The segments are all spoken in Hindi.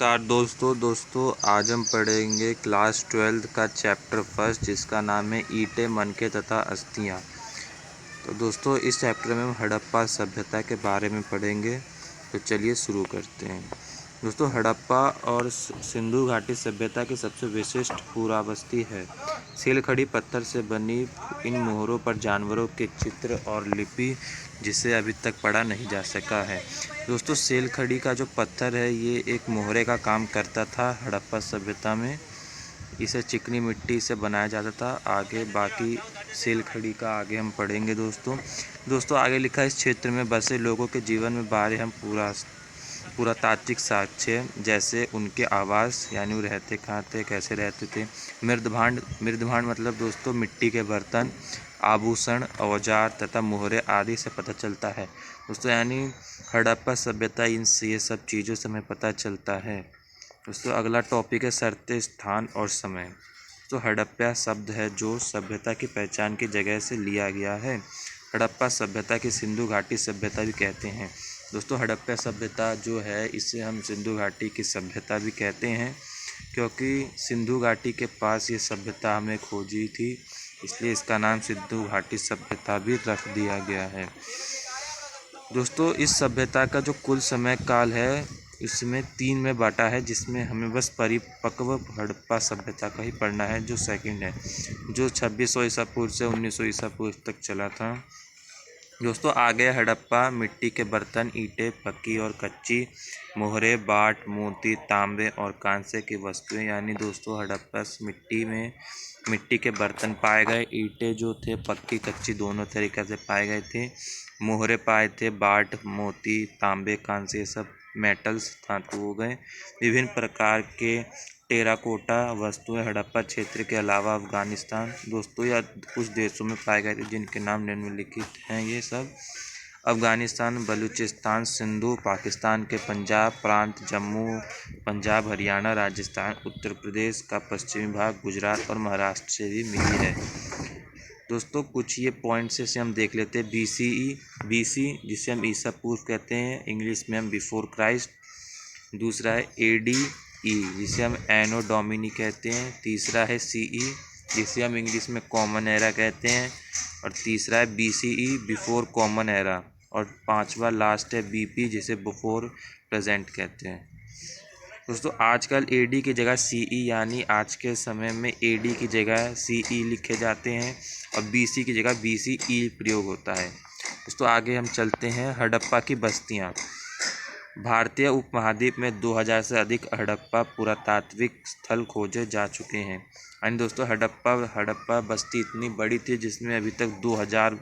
नमस्कार दोस्तों आज हम पढ़ेंगे क्लास 12 का चैप्टर फर्स्ट जिसका नाम है ईंटें, मनके तथा अस्थियाँ। तो दोस्तों इस चैप्टर में हम हड़प्पा सभ्यता के बारे में पढ़ेंगे। तो चलिए शुरू करते हैं। दोस्तों हड़प्पा और सिंधु घाटी सभ्यता की सबसे विशिष्ट पुरावस्ती है। सील खड़ी पत्थर से बनी इन मोहरों पर जानवरों के चित्र और लिपि जिसे अभी तक पढ़ा नहीं जा सका है। दोस्तों सेल खड़ी का जो पत्थर है ये एक मोहरे का काम करता था हड़प्पा सभ्यता में। इसे चिकनी मिट्टी से बनाया जाता था। आगे बाकी सेल खड़ी का आगे हम पढ़ेंगे। दोस्तों आगे लिखा है, इस क्षेत्र में बसे लोगों के जीवन में बारे हम पुरातात्विक साक्ष्य जैसे उनके आवास यानी वो रहते कहाँ थे, कैसे रहते थे। मृदभांड मतलब दोस्तों मिट्टी के बर्तन, आभूषण, औजार तथा मोहरे आदि से पता चलता है। दोस्तों यानी हड़प्पा सभ्यता ये सब चीज़ों से हमें पता चलता है। दोस्तों अगला टॉपिक है शर्तें, स्थान और समय। तो हड़प्पा शब्द है जो सभ्यता की पहचान की जगह से लिया गया है। हड़प्पा सभ्यता की सिंधु घाटी सभ्यता भी कहते हैं। दोस्तों हड़प्पा सभ्यता जो है इसे हम सिंधु घाटी की सभ्यता भी कहते हैं क्योंकि सिंधु घाटी के पास ये सभ्यता हमें खोजी थी, इसलिए इसका नाम सिंधु घाटी सभ्यता भी रख दिया गया है। दोस्तों इस सभ्यता का जो कुल समय काल है इसमें 3 में बांटा है, जिसमें हमें बस परिपक्व हड़प्पा सभ्यता का ही पढ़ना है जो सेकंड है, जो 2600 ईसा पूर्व से 1900 ईसा पूर्व तक चला था। दोस्तों आगे हड़प्पा मिट्टी के बर्तन, ईंटें, पक्की और कच्ची, मोहरे, बाट, मोती, तांबे और कांसे की वस्तुएं। यानी दोस्तों हड़प्पा मिट्टी के बर्तन पाए गए, ईंटें जो थे पक्की कच्ची दोनों तरीक़े से पाए गए थे, मोहरे पाए थे, बाट, मोती, तांबे, कांसे, सब मेटल्स धातु हो गए। विभिन्न प्रकार के टेराकोटा वस्तुएं हड़प्पा क्षेत्र के अलावा अफगानिस्तान दोस्तों या कुछ देशों में पाए गए थे जिनके नाम निम्नलिखित हैं। ये सब अफगानिस्तान, बलूचिस्तान, सिंधु, पाकिस्तान के पंजाब प्रांत, जम्मू, पंजाब, हरियाणा, राजस्थान, उत्तर प्रदेश का पश्चिमी भाग, गुजरात और महाराष्ट्र से भी मिली है। दोस्तों कुछ ये पॉइंट्स से हम देख लेते हैं। बीसी जिसे हम ईसा पूर्व कहते हैं, इंग्लिश में हम बिफोर क्राइस्ट। दूसरा है एडी जिसे हम एनो डोमिनी कहते हैं। तीसरा है सीई जिसे हम इंग्लिश में कॉमन एरा कहते हैं। और तीसरा है बीसीई बिफोर कॉमन एरा। और पांचवा लास्ट है बीपी जिसे बिफोर प्रेजेंट कहते हैं। दोस्तों आजकल एडी की जगह सीई यानी आज के समय में एडी की जगह सीई लिखे जाते हैं और बीसी की जगह बीसीई प्रयोग होता है। दोस्तों आगे हम चलते हैं। हड़प्पा की बस्तियाँ। भारतीय उपमहाद्वीप में 2000 से अधिक हड़प्पा पुरातात्विक स्थल खोजे जा चुके हैं। यानी दोस्तों हड़प्पा बस्ती इतनी बड़ी थी जिसमें अभी तक 2000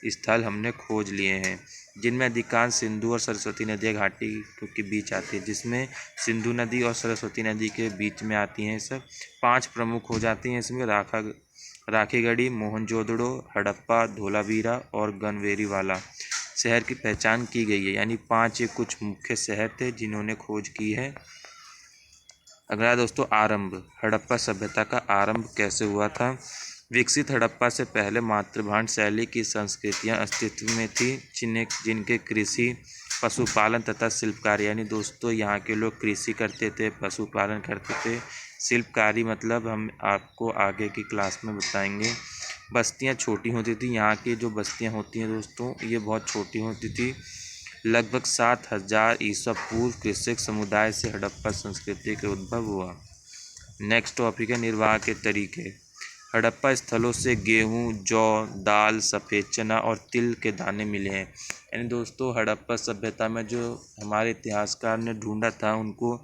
स्थल हमने खोज लिए हैं, जिनमें अधिकांश सिंधु और सरस्वती नदी घाटी के बीच आती है, जिसमें सिंधु नदी और सरस्वती नदी के बीच में आती हैं। सब 5 प्रमुख हो जाती हैं इसमें, राखीगढ़ी, मोहनजोदड़ो, हड़प्पा, धोलावीरा और गनवेरीवाला शहर की पहचान की गई है। यानी 5 ये कुछ मुख्य शहर थे जिन्होंने खोज की है। अगला दोस्तों आरंभ। हड़प्पा सभ्यता का आरंभ कैसे हुआ था। विकसित हड़प्पा से पहले मातृभांड शैली की संस्कृतियां अस्तित्व में थी, जिनके कृषि, पशुपालन तथा शिल्पकारी। यानी दोस्तों यहाँ के लोग कृषि करते थे, पशुपालन करते थे। शिल्पकारी मतलब हम आपको आगे की क्लास में बताएंगे। बस्तियाँ छोटी होती थी। यहाँ की जो बस्तियाँ होती हैं दोस्तों ये बहुत छोटी होती थी। लगभग 7000 ईसा पूर्व कृषक समुदाय से हड़प्पा संस्कृति का उद्भव हुआ। नेक्स्ट टॉपिक है निर्वाह के तरीके। हड़प्पा स्थलों से गेहूँ, जौ, दाल, सफ़ेद चना और तिल के दाने मिले हैं। यानी दोस्तों हड़प्पा सभ्यता में जो हमारे इतिहासकार ने ढूंढा था उनको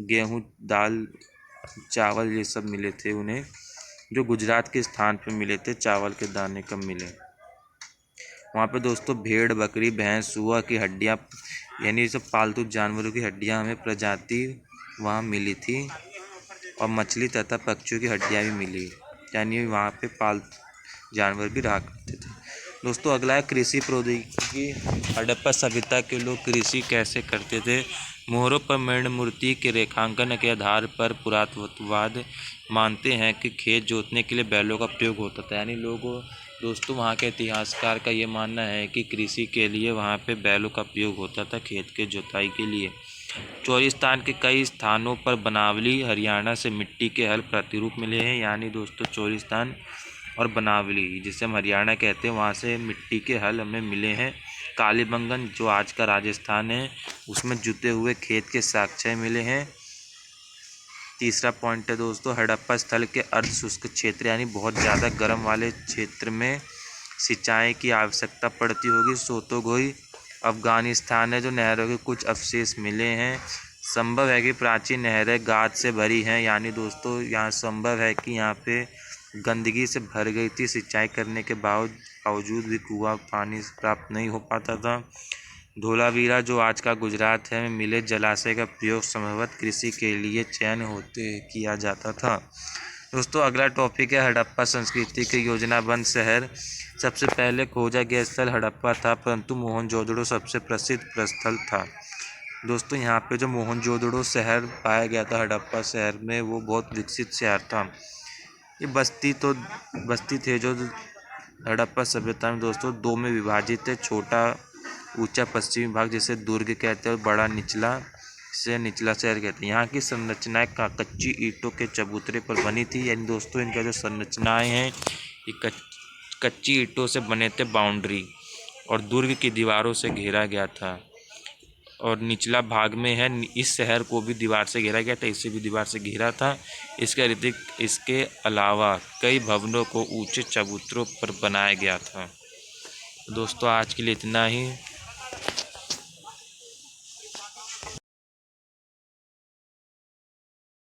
गेहूँ, दाल, चावल ये सब मिले थे उन्हें, जो गुजरात के स्थान पे मिले थे। चावल के दाने कब मिले। वहाँ पे दोस्तों भेड़, बकरी, भैंस, सुअर की हड्डियाँ यानी सब पालतू जानवरों की हड्डियाँ हमें प्रजाति वहाँ मिली थी और मछली तथा पक्षियों की हड्डियाँ भी मिली। यानी वहाँ पे पालतू जानवर भी रहा करते थे। दोस्तों अगला है कृषि प्रौद्योगिकी। हड़प्पा सभ्यता के लोग कृषि कैसे करते थे। मोहरों पर मृण मूर्ति के रेखांकन के आधार पर पुरातत्ववाद मानते हैं कि खेत जोतने के लिए बैलों का प्रयोग होता था। यानी दोस्तों वहाँ के इतिहासकार का ये मानना है कि कृषि के लिए वहाँ पे बैलों का प्रयोग होता था खेत के जोताई के लिए। चोरिस्तान के कई स्थानों पर बनावली हरियाणा से मिट्टी के हल प्रतिरूप मिले हैं। यानी दोस्तों चोरिस्तान और बनावली जिसे हम हरियाणा कहते हैं वहाँ से मिट्टी के हल हमें मिले हैं। कालीबंगन जो आज का राजस्थान है उसमें जुते हुए खेत के साक्ष्य मिले हैं। तीसरा पॉइंट है दोस्तों, हड़प्पा स्थल के अर्ध शुष्क क्षेत्र यानी बहुत ज़्यादा गर्म वाले क्षेत्र में सिंचाई की आवश्यकता पड़ती होगी। सोतोगोई अफगानिस्तान है जो नहरों के कुछ अवशेष मिले हैं। संभव है कि प्राचीन नहरें गाद से भरी हैं। यानी दोस्तों यहाँ संभव है कि यहाँ पे गंदगी से भर गई थी, सिंचाई करने के बावजूद भी कुआं पानी प्राप्त नहीं हो पाता था। धोलावीरा जो आज का गुजरात है में मिले जलाशय का प्रयोग संभवतः कृषि के लिए चयन होते किया जाता था। दोस्तों अगला टॉपिक है हड़प्पा संस्कृति के योजनाबद्ध शहर। सबसे पहले खोजा गया स्थल हड़प्पा था, परंतु मोहनजोदड़ो सबसे प्रसिद्ध स्थल था। दोस्तों यहाँ पे जो मोहनजोदड़ो शहर पाया गया था हड़प्पा शहर में, वो बहुत विकसित शहर था। ये बस्ती थे जो हड़प्पा सभ्यता में दोस्तों दो में विभाजित है। छोटा ऊंचा पश्चिमी भाग जिसे दुर्ग कहते हैं और बड़ा निचला से निचला शहर कहते हैं। यहाँ की संरचनाएं कच्ची ईंटों के चबूतरे पर बनी थी। यानी दोस्तों इनका जो संरचनाएं हैं ये कच्ची ईंटों से बने थे बाउंड्री, और दुर्ग की दीवारों से घेरा गया था। और निचला भाग में है, इस शहर को भी दीवार से घेरा गया था, इसे भी दीवार से घेरा था। इसके अलावा कई भवनों को ऊंचे चबूतरों पर बनाया गया था। दोस्तों आज के लिए इतना ही।